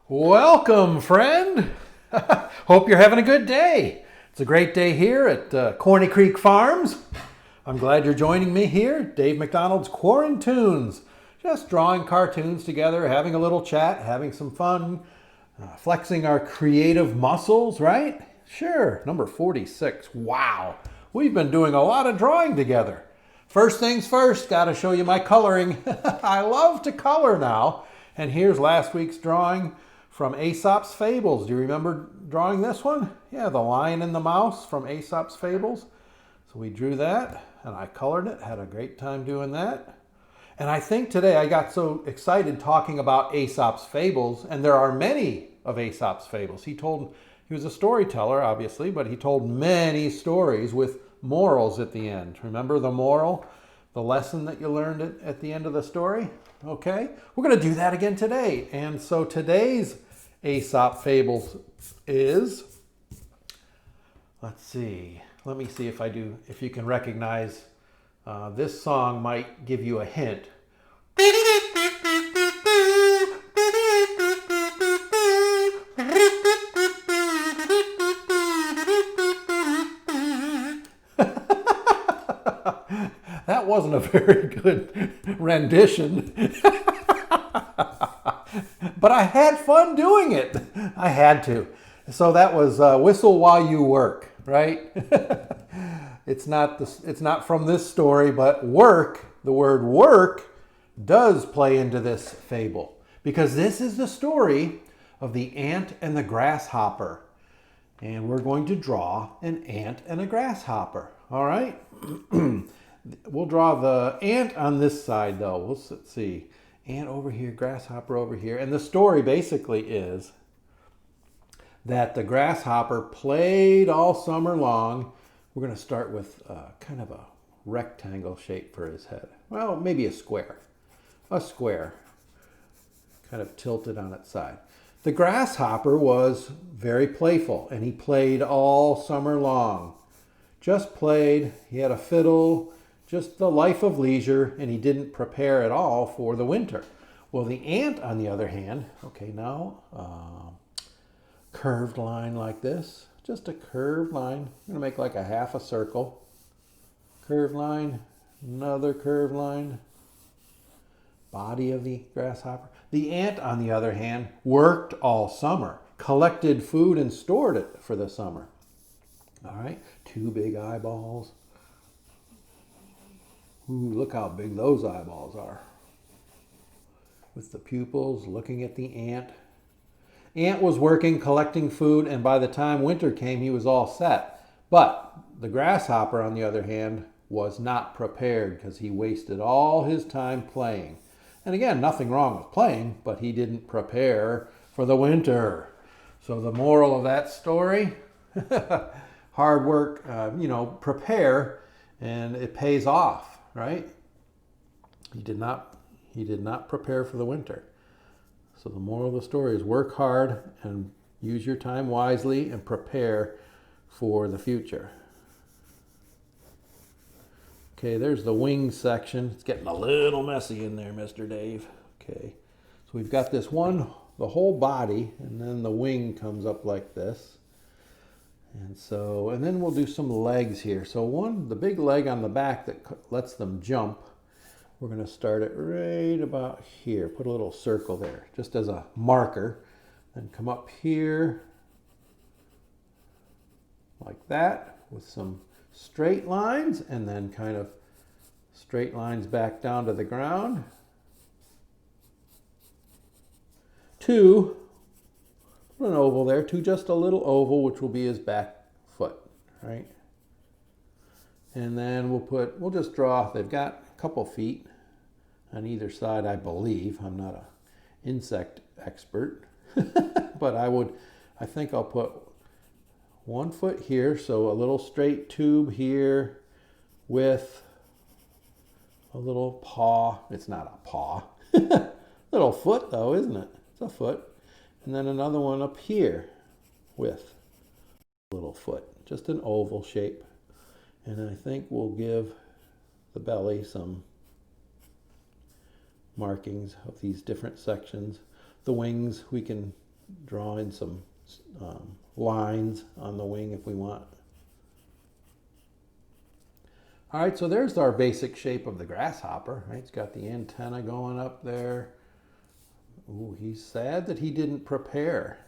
Welcome, friend. Hope you're having a good day. It's a great day here at Corny Creek Farms. I'm glad you're joining me here, Dave McDonald's Quarantunes. Just drawing cartoons together, having a little chat, having some fun, flexing our creative muscles, right? Sure, number 46. Wow, we've been doing a lot of drawing together. First things first, got to show you my coloring. I love to color now. And here's last week's drawing from Aesop's Fables. Do you remember drawing this one? Yeah, the lion and the mouse from Aesop's Fables. So we drew that and I colored it, had a great time doing that. And I think today I got so excited talking about Aesop's Fables, and there are many of Aesop's Fables. He was a storyteller, obviously, but he told many stories with morals at the end. Remember the moral, the lesson that you learned at the end of the story? Okay, we're going to do that again today. And so today's Aesop Fables is, let's see, let me see if you can recognize, this song might give you a hint. That wasn't a very good rendition. But I had fun doing it. I had to. So that was Whistle While You Work, right? It's not from this story, but work, the word work, does play into this fable. Because this is the story of the ant and the grasshopper. And we're going to draw an ant and a grasshopper. All right? We'll draw the ant on this side, though. Let's see. Ant over here, grasshopper over here. And the story basically is that the grasshopper played all summer long. We're going to start with kind of a rectangle shape for his head. Well, maybe a square. A square, kind of tilted on its side. The grasshopper was very playful, and he played all summer long. Just played. He had a fiddle, just the life of leisure, and he didn't prepare at all for the winter. Well, the ant, on the other hand, okay, now, curved line like this, just a curved line. I'm going to make like a half a circle. Curved line, another curved line. Body of the grasshopper. The ant, on the other hand, worked all summer, collected food and stored it for the summer. All right, two big eyeballs. Ooh, look how big those eyeballs are. With the pupils looking at the ant. Ant was working, collecting food, and by the time winter came, he was all set. But the grasshopper, on the other hand, was not prepared because he wasted all his time playing. And again, nothing wrong with playing, but he didn't prepare for the winter. So the moral of that story, hard work, prepare, and it pays off. Right? He did not prepare for the winter. So the moral of the story is work hard and use your time wisely and prepare for the future. Okay, there's the wings section. It's getting a little messy in there, Mr. Dave. Okay, so we've got this one, the whole body, and then the wing comes up like this. And then we'll do some legs here. So the big leg on the back that lets them jump, we're going to start it right about here. Put a little circle there, just as a marker. Then come up here, like that, with some straight lines, and then kind of straight lines back down to the ground. Two. Put an oval there, just a little oval, which will be his back foot, right? And then we'll just draw, they've got a couple feet on either side, I believe. I'm not an insect expert, but I think I'll put 1 foot here, so a little straight tube here with a little paw. It's not a paw. Little foot though, isn't it? It's a foot. And then another one up here with a little foot, just an oval shape. And I think we'll give the belly some markings of these different sections. The wings we can draw in some lines on the wing if we want. All right, so there's our basic shape of the grasshopper, right? It's got the antenna going up there. Ooh, he's sad that he didn't prepare.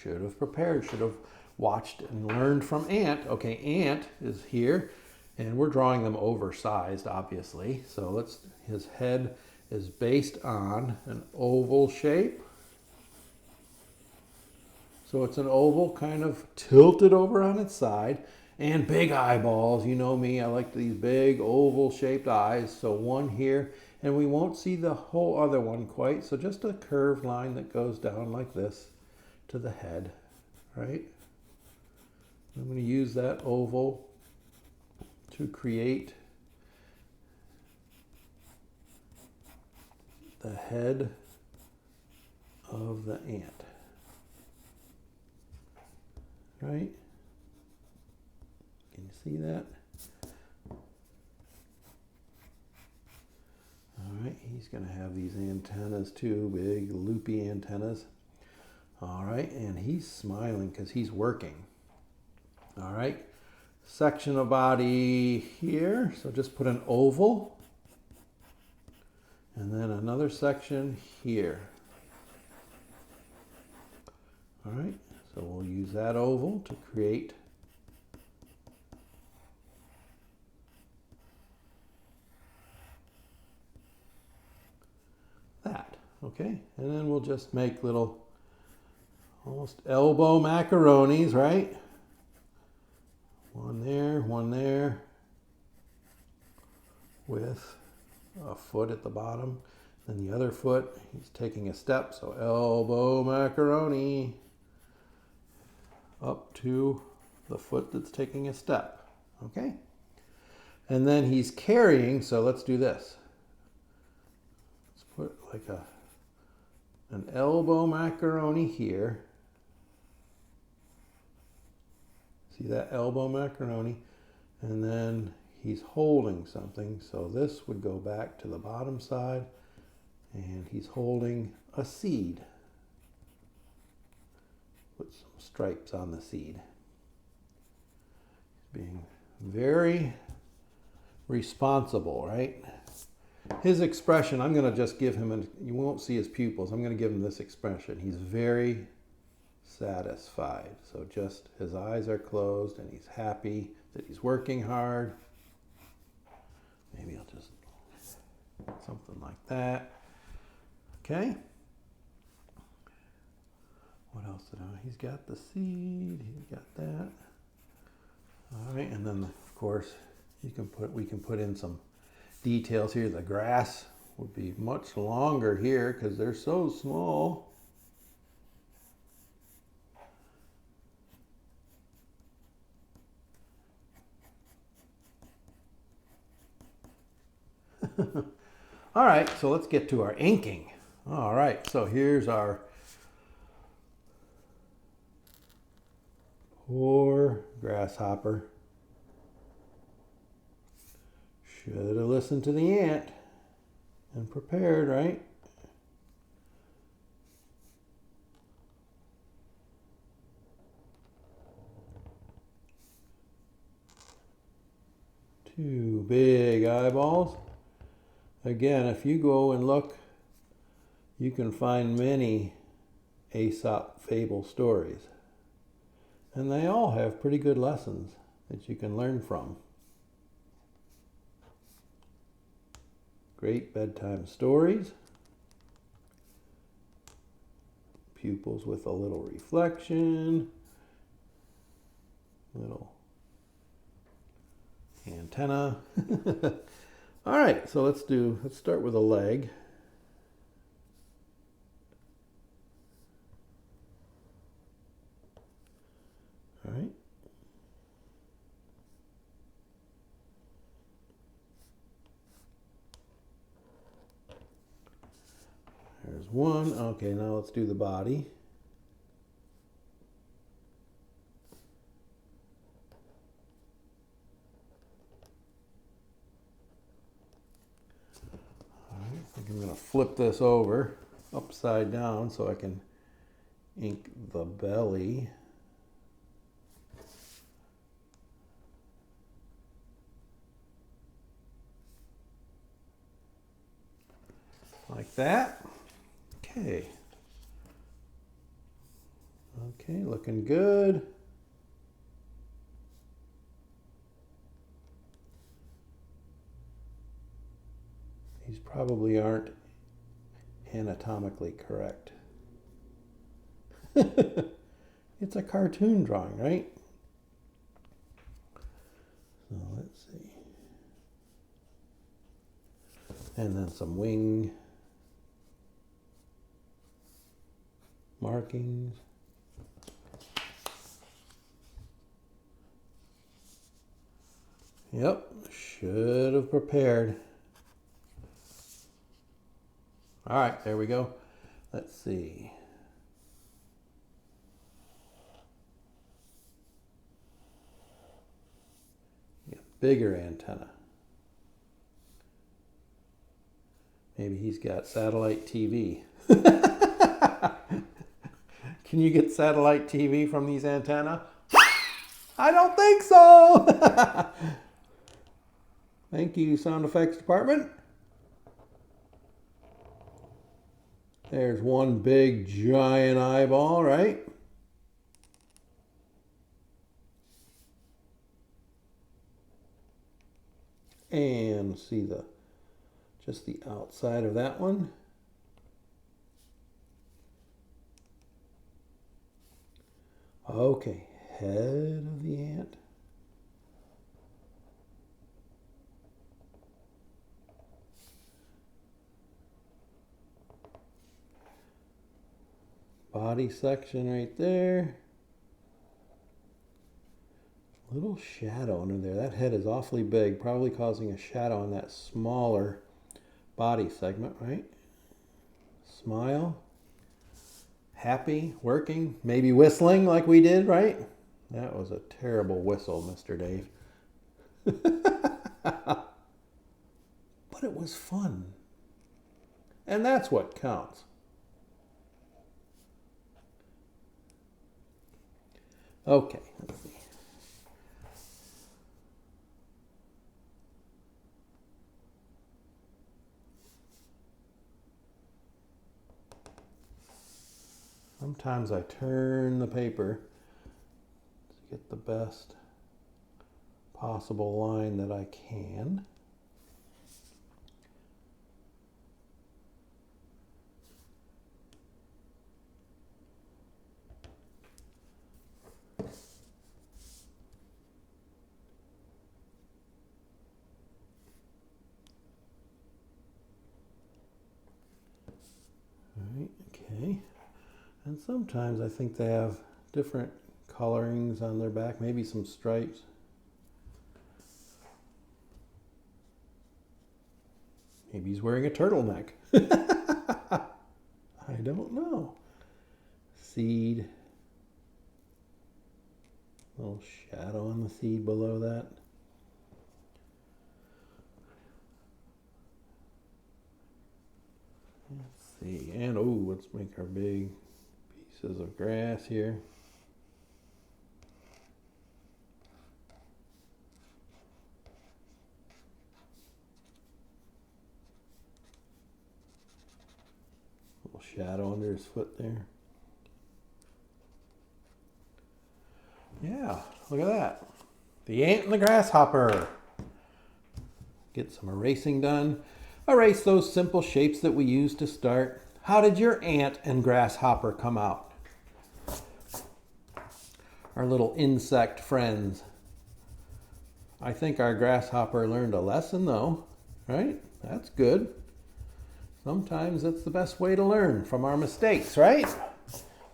Should have prepared, should have watched and learned from Ant. Okay, Ant is here, and we're drawing them oversized, obviously. So his head is based on an oval shape. So it's an oval kind of tilted over on its side, and big eyeballs. You know me, I like these big oval shaped eyes. So one here, and we won't see the whole other one quite. So just a curved line that goes down like this to the head, right? I'm going to use that oval to create the head of the ant, right? Can you see that? All right, he's going to have these antennas too, big loopy antennas. All right, and he's smiling because he's working. All right, section of body here, so just put an oval, and then another section here. All right, so we'll use that oval to create that, okay? And then we'll just make little almost elbow macaronis, right? One there, with a foot at the bottom. Then the other foot, he's taking a step, so elbow macaroni up to the foot that's taking a step, okay? And then he's carrying, so let's do this. Let's put like an elbow macaroni here. See that elbow macaroni? And then he's holding something, so this would go back to the bottom side, and he's holding a seed. Put some stripes on the seed. Being very responsible, right? His expression, I'm going to just give him, you won't see his pupils, I'm going to give him this expression. He's very satisfied. So just his eyes are closed and he's happy that he's working hard. Maybe I'll just something like that. Okay. What else did I? He's got the seed. He's got that. All right, and then of course we can put in some details here. The grass would be much longer here because they're so small. All right, so let's get to our inking. All right, so here's our poor grasshopper. Should have listened to the ant and prepared, right? Two big eyeballs. Again, if you go and look, you can find many Aesop fable stories. And they all have pretty good lessons that you can learn from. Great bedtime stories. Pupils with a little reflection. Little antenna. All right, so let's start with a leg. All right. There's one. Okay, now let's do the body. All right, I think I'm going to flip this over upside down so I can ink the belly. Like that. Okay. Okay, looking good. These probably aren't anatomically correct. It's a cartoon drawing, right? So let's see. And then some wing markings. Yep, should have prepared. All right, there we go. Let's see. Yeah, bigger antenna. Maybe he's got satellite TV. Can you get satellite TV from these antennae? I don't think so. Thank you, sound effects department. There's one big giant eyeball, right? And see just the outside of that one. Okay, head of the ant. Body section right there. Little shadow under there. That head is awfully big, probably causing a shadow on that smaller body segment, right? Smile. Happy, working, maybe whistling like we did, right? That was a terrible whistle, Mr. Dave. But it was fun. And that's what counts. Okay, let's see. Sometimes I turn the paper to get the best possible line that I can. All right, okay. And sometimes I think they have different colorings on their back, maybe some stripes. Maybe he's wearing a turtleneck. I don't know. Seed. Little shadow on the seed below that. Let's see. And oh, let's make our big pieces of grass here. Little shadow under his foot there. Yeah, look at that. The ant and the grasshopper. Get some erasing done. Erase those simple shapes that we used to start. How did your ant and grasshopper come out? Our little insect friends. I think our grasshopper learned a lesson though, right? That's good. Sometimes that's the best way to learn from our mistakes, right?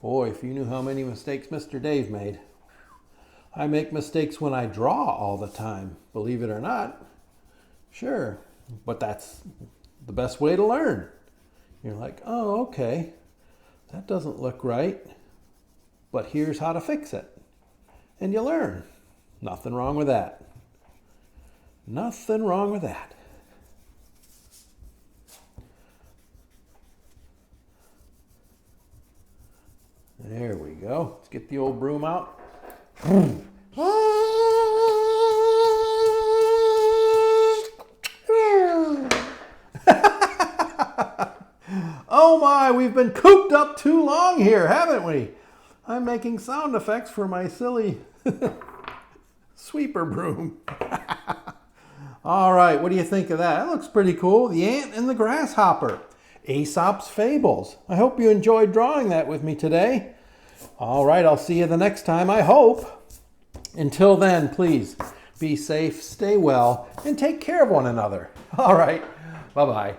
Boy, if you knew how many mistakes Mr. Dave made. I make mistakes when I draw all the time, believe it or not. Sure, but that's the best way to learn. You're like, oh, okay, that doesn't look right, but here's how to fix it. And you learn. Nothing wrong with that. Nothing wrong with that. There we go. Let's get the old broom out. Oh my, we've been cooped up too long here, haven't we? I'm making sound effects for my silly sweeper broom. All right, what do you think of that? That looks pretty cool. The ant and the grasshopper. Aesop's Fables. I hope you enjoyed drawing that with me today. All right, I'll see you the next time, I hope. Until then, please be safe, stay well, and take care of one another. All right, bye-bye.